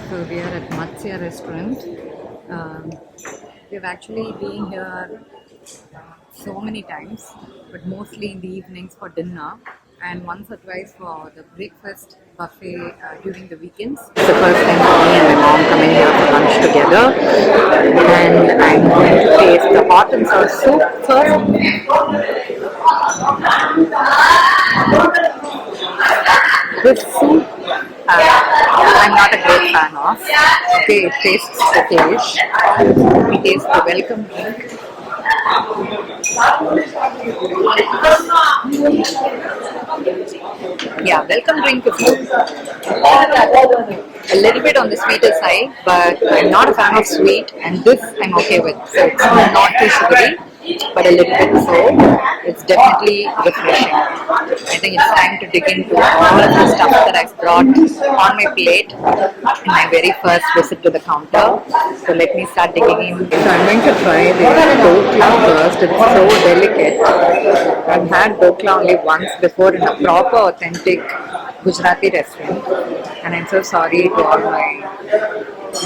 So we are at Mathsya restaurant. We've actually been here so many times, but mostly in the evenings for dinner and once or twice for the breakfast buffet during the weekends. It's the first time for me and my mom coming here for lunch together, and I'm going to taste the hot and sour soup first. This soup, I'm not a great fan of. Okay, it tastes okayish. We taste the welcome drink. Yeah, welcome drink is good. A little bit on the sweeter side, but I'm not a fan of sweet, and this I'm okay with. So it's not too sugary, but a little bit so. It's definitely refreshing. I think it's time to dig into all of the stuff that I've brought on my plate in my very first visit to the counter. So let me start digging in. So I'm going to try the dokla first. It's so delicate. I've had dokla only once before in a proper, authentic Gujarati restaurant, and I'm so sorry to all my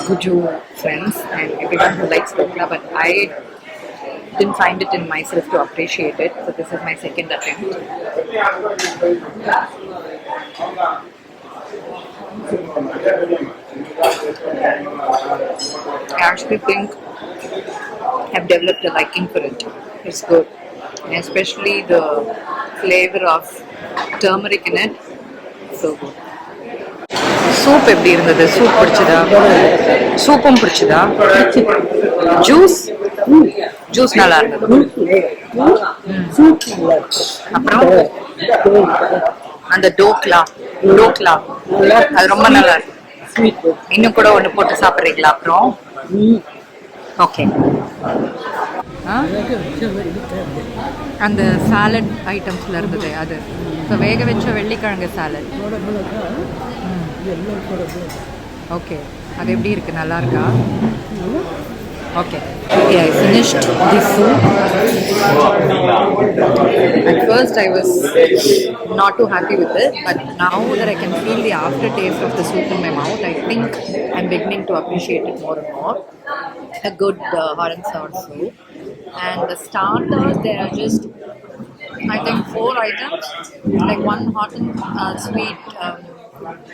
Guju friends and everyone who likes dokla, but I didn't find it in myself to appreciate it, so this is my second attempt. I actually think I've developed a liking for it. It's good, and especially the flavor of turmeric in it. So good. Soup எப்படி இருந்தது? Soup பிடிச்சதா? சூப்பும் பிடிச்சதா? Juice juice நல்லா இருந்தது. அப்புறம் அந்த டோக்லா டோக்லா அது ரொம்ப நல்லா இருக்கு. இன்னும் கூட ஒன்று போட்டு சாப்பிட்றீங்களா? அப்புறம் ஓகே. அந்த சாலட் ஐட்டம்ஸில் இருந்தது அது. ஸோ வேக வச்ச வெள்ளிக்கிழங்கு சாலட். ஓகே, அது எப்படி இருக்குது? நல்லா இருக்கா? Okay. Okay, I finished the soup. At first, I was not too happy with it, but now that I can feel the aftertaste of the soup in my mouth, I think I'm beginning to appreciate it more and more. A good hot and sour soup. And the starters, there are just, I think, four items, like one hot and sweet,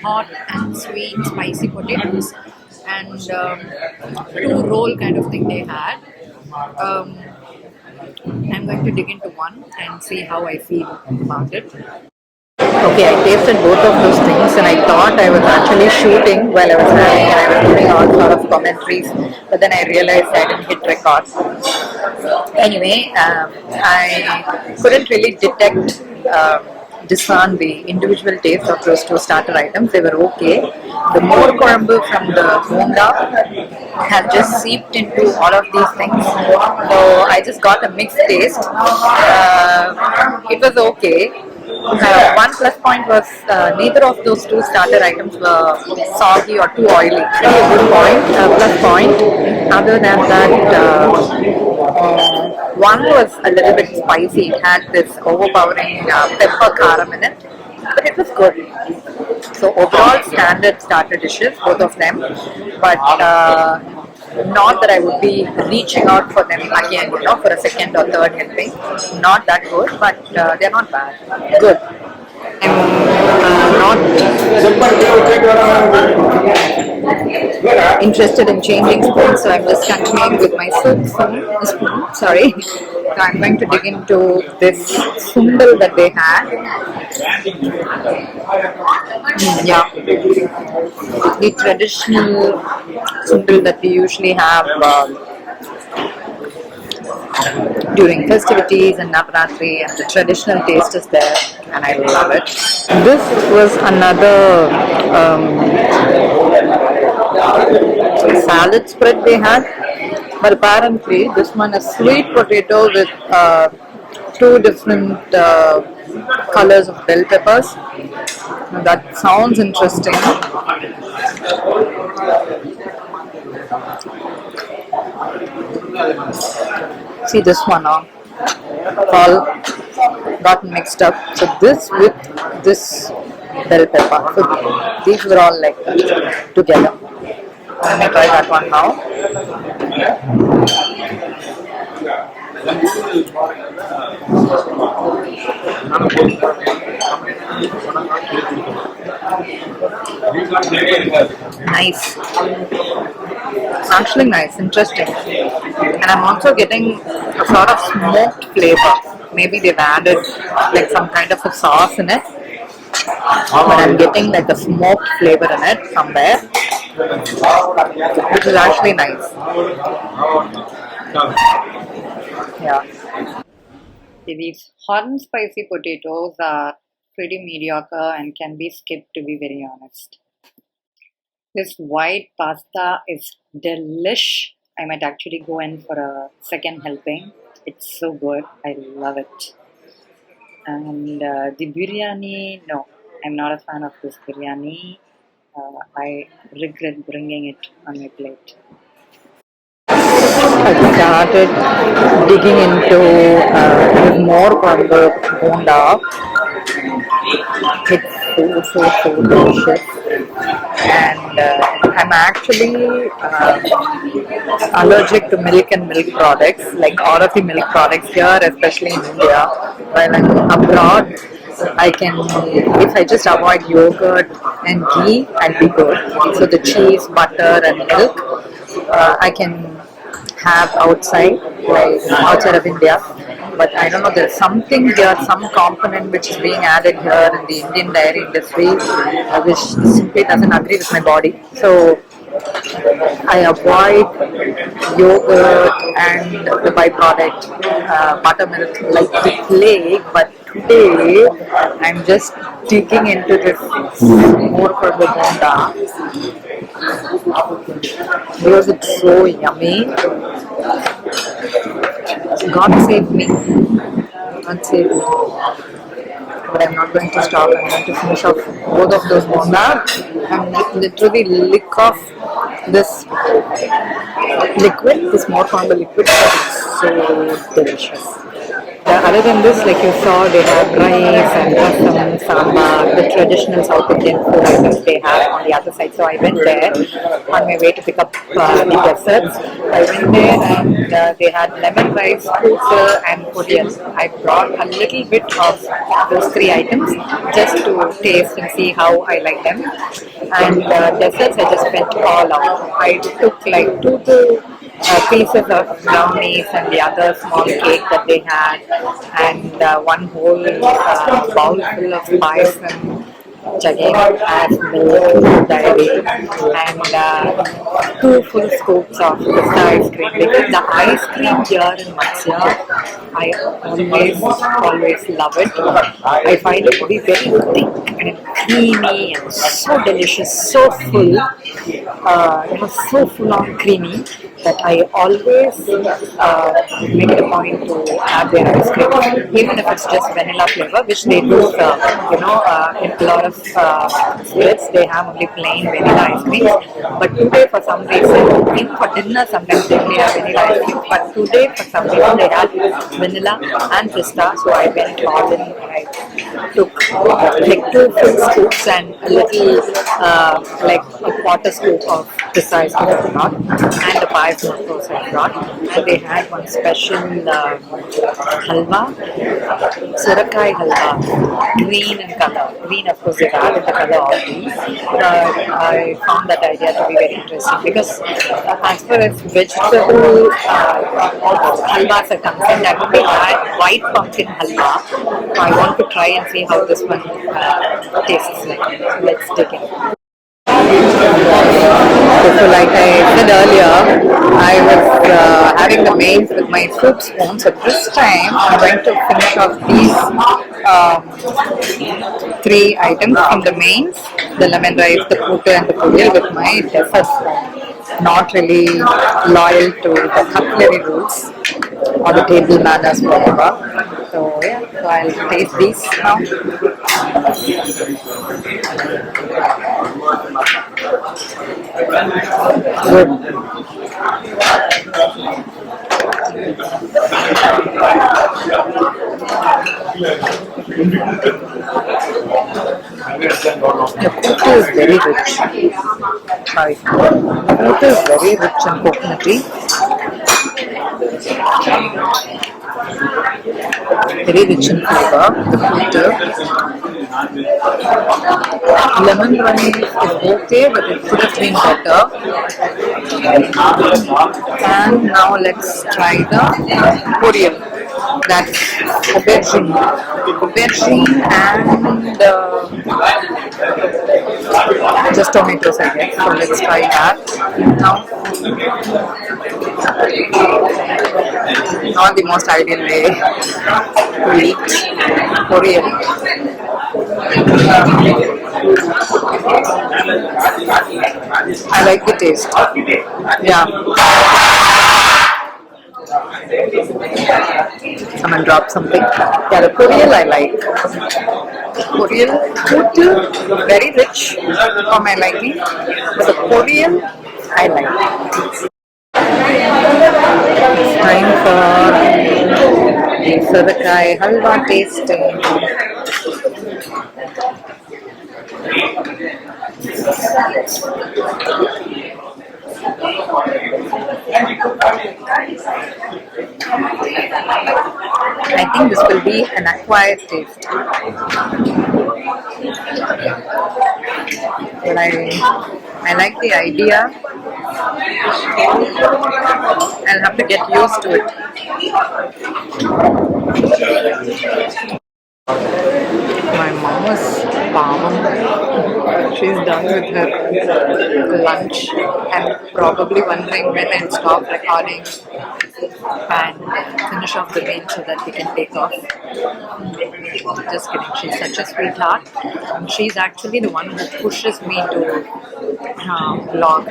hot and sweet spicy potatoes, and two roll kind of thing they had. Um, I'm going to dig into one and see how I feel about it. Okay, I tasted both of those things and I thought I was actually shooting while I was having and I was doing all sort of commentaries, but then I realized I didn't hit record. Anyway, I couldn't really discern the individual taste of those two starter items. They were okay. The more korambu from the bonda has just seeped into all of these things. So I just got a mixed taste. It was okay. One plus point was neither of those two starter items were soggy or too oily. Really a good point, plus point. Other than that, one was a little bit spicy. It had this overpowering pepper karam in it, but it was good. So overall, standard starter dishes, both of them, but not that I would be reaching out for them again, for a second or third helping. Not that good, but they're not bad. Good. I'm not interested in changing spoons, so I'm just continuing with my spoon. Sorry. So I'm going to dig into this sundal that they had. Yeah, the traditional sundal that we usually have during festivities and Navratri, and the traditional taste is there, and I love it. This was another salad spread they had, but apparently this one is sweet potato with two different colors of bell peppers. Now that sounds interesting. See this one, all got mixed up. So this with this bell pepper. So these were all like together. Let me try that one now. Nice. Actually nice, interesting. And I'm also getting a sort of smoked flavor. Maybe they've added like some kind of a sauce in it. But I'm getting like a smoked flavor in it somewhere, which is actually nice. Yeah. See, these hot and spicy potatoes are pretty mediocre and can be skipped, to be very honest. This white pasta is delish. I might actually go in for a second helping. It's so good. I love it. And the biryani, no, I'm not a fan of this biryani. I regret bringing it on my plate. I started digging into more from the bonda. It's so delicious. And I'm actually allergic to milk and milk products, like all of the milk products here, especially in India. While I'm abroad, I can, if I just avoid yogurt and ghee, I'll be good. So the cheese, butter, and milk, I can have outside of India. But I don't know, there's something here, some component which is being added here in the Indian dairy industry, which simply doesn't agree with my body. So I avoid yogurt and the byproduct, buttermilk, like the plague. But today, I'm just digging into this more for the bonda because it's so yummy. God save me. God save me. But I'm not going to stop. I'm going to finish off both of those bonda and literally lick off This liquid, this more from the liquid, but it's so delicious. Other than this, like you saw, they have rice and rasam, sambar, the traditional South Indian food items they have on the other side. So I went there on my way to pick up the desserts. I went there and they had lemon rice, pulsa and pudiyal. I brought a little bit of those three items just to taste and see how I like them. And desserts, I just spent all out. I took like two to pieces of brownies and the other small cake that they had, and one whole bowl full of pies and chugging as milk, dairy, and two full scoops of pista ice cream. Because the ice cream here in Mathsya, I always love it. I find it to be very thick and creamy and so delicious, so full. So full on creamy that I always make it a point to have their ice cream, even if it's just vanilla flavor, which they do serve. In a lot of splits, they have only plain vanilla ice creams. But today, for some reason, even for dinner, sometimes they only have vanilla ice cream. But today, for some reason, they had vanilla and pista. So I went all in and I took like two full scoops and a little, like a quarter scoop of pista ice cream I brought, and the pie also I brought. And they had one special halwa, surakai halwa, green in color. Green, of course, they had in the color of green. I found that idea to be very interesting because as far as vegetable halwas are concerned, I've only had white pumpkin halwa. I want to try and see how this one tastes like. So let's take it. So like I said earlier, I was having the mains with my soup spoon. So this time I'm going to finish off these three items from the mains, the lemon rice, the putta and the pudil with my dessert spoon. Not really loyal to the cutlery rules or the table manners, whatever. So yeah, so I'll taste these now. Good. The putta is very rich. Sorry. The putta is very rich and coconutty. Very rich in flavor. The putta. Lemon rice is okay, but it could have been better. And now let's try the pudiyal. That's aubergine. Aubergine and just tomatoes, I guess. So let's try that now. Not the most ideal way to eat pudiyal. I like the taste. Yeah. Someone dropped something. Yeah, the pudiyal I like. Pudiyal, food very rich for my liking. But the pudiyal I like. It's time for the sadakai halwa tasting. I think this will be an acquired taste. But I like the idea. I'll have to get used to it. My mom is palm. She's done with her lunch and probably wondering when I'll stop recording and finish off the main so that we can take off. Just kidding, she's such a sweetheart. And she's actually the one who pushes me to vlog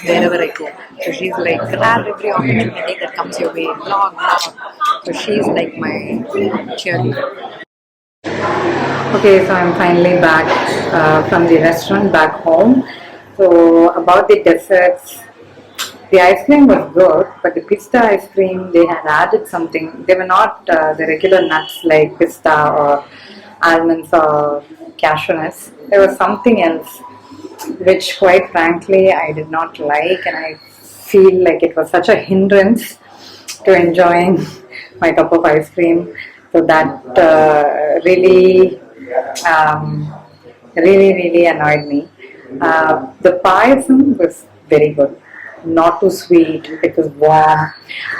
wherever I go. So she's like, grab every opportunity that comes your way, vlog. So she's like my cheerleader. Okay, so I'm finally back from the restaurant back home. So about the desserts, the ice cream was good, but the pista ice cream, they had added something. They were not the regular nuts like pista or almonds or cashew nuts. There was something else which, quite frankly, I did not like, and I feel like it was such a hindrance to enjoying my cup of ice cream. So that um, really annoyed me. The payasam was very good, not too sweet. It was warm.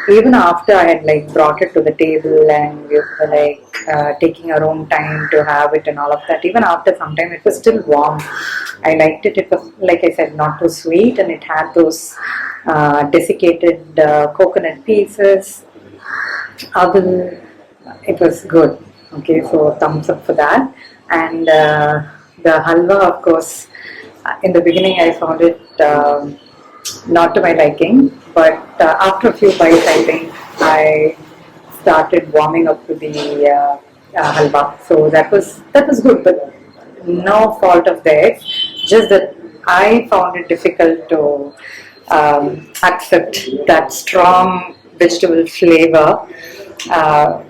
Even after I had like brought it to the table and we were like taking our own time to have it and all of that. Even after some time, it was still warm. I liked it. It was, like I said, not too sweet, and it had those desiccated coconut pieces. Oven, it was good. Okay, so thumbs up for that. And the halwa, of course, in the beginning I found it not to my liking, but after a few bites, I think I started warming up to the halwa. So that was good, but no fault of theirs. Just that I found it difficult to accept that strong vegetable flavor, uh,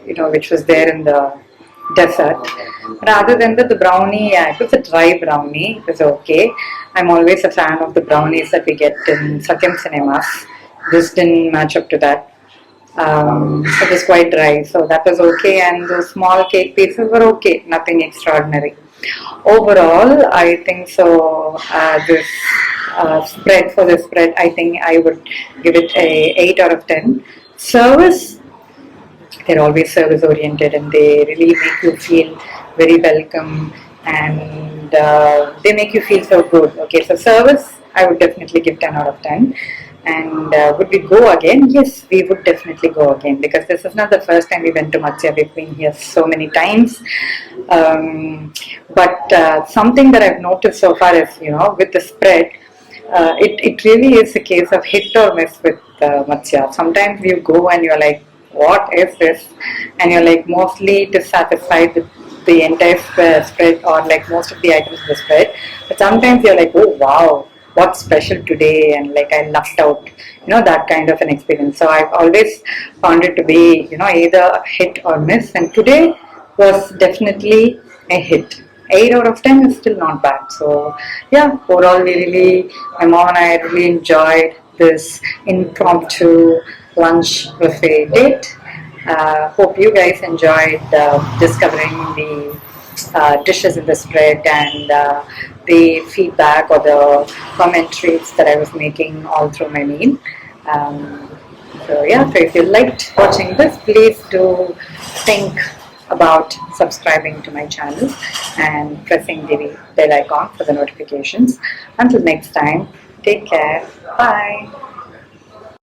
which was there in the dessert. Rather than the brownie, yeah, it was a dry brownie. It was okay. I'm always a fan of the brownies that we get in Satyam cinemas. This didn't match up to that. It was quite dry, so that was okay. And the small cake pieces were okay, nothing extraordinary. Overall, I think so. This spread for the spread, I think I would give it a 8 out of 10. Service, they're always service oriented and they really make you feel very welcome, and they make you feel so good. Okay, so service, I would definitely give 10 out of 10. And would we go again? Yes, we would definitely go again, because this is not the first time we went to Mathsya. We've been here so many times. But something that I've noticed so far is, with the spread, it really is a case of hit or miss with Mathsya. Sometimes you go and you're like, what is this? And you're like mostly dissatisfied with the entire spread, or like most of the items in the spread. But sometimes you're like, oh wow, what's special today? And like I lucked out, that kind of an experience. So I've always found it to be, either a hit or miss. And today was definitely a hit. 8 out of 10 is still not bad. So, yeah, overall, my mom and I really enjoyed this impromptu lunch buffet date. Hope you guys enjoyed discovering the dishes in the spread, and the feedback or the commentaries that I was making all through my meal. Um, so if you liked watching this, please do think about subscribing to my channel and pressing the bell icon for the notifications. Until next time, take care. Bye.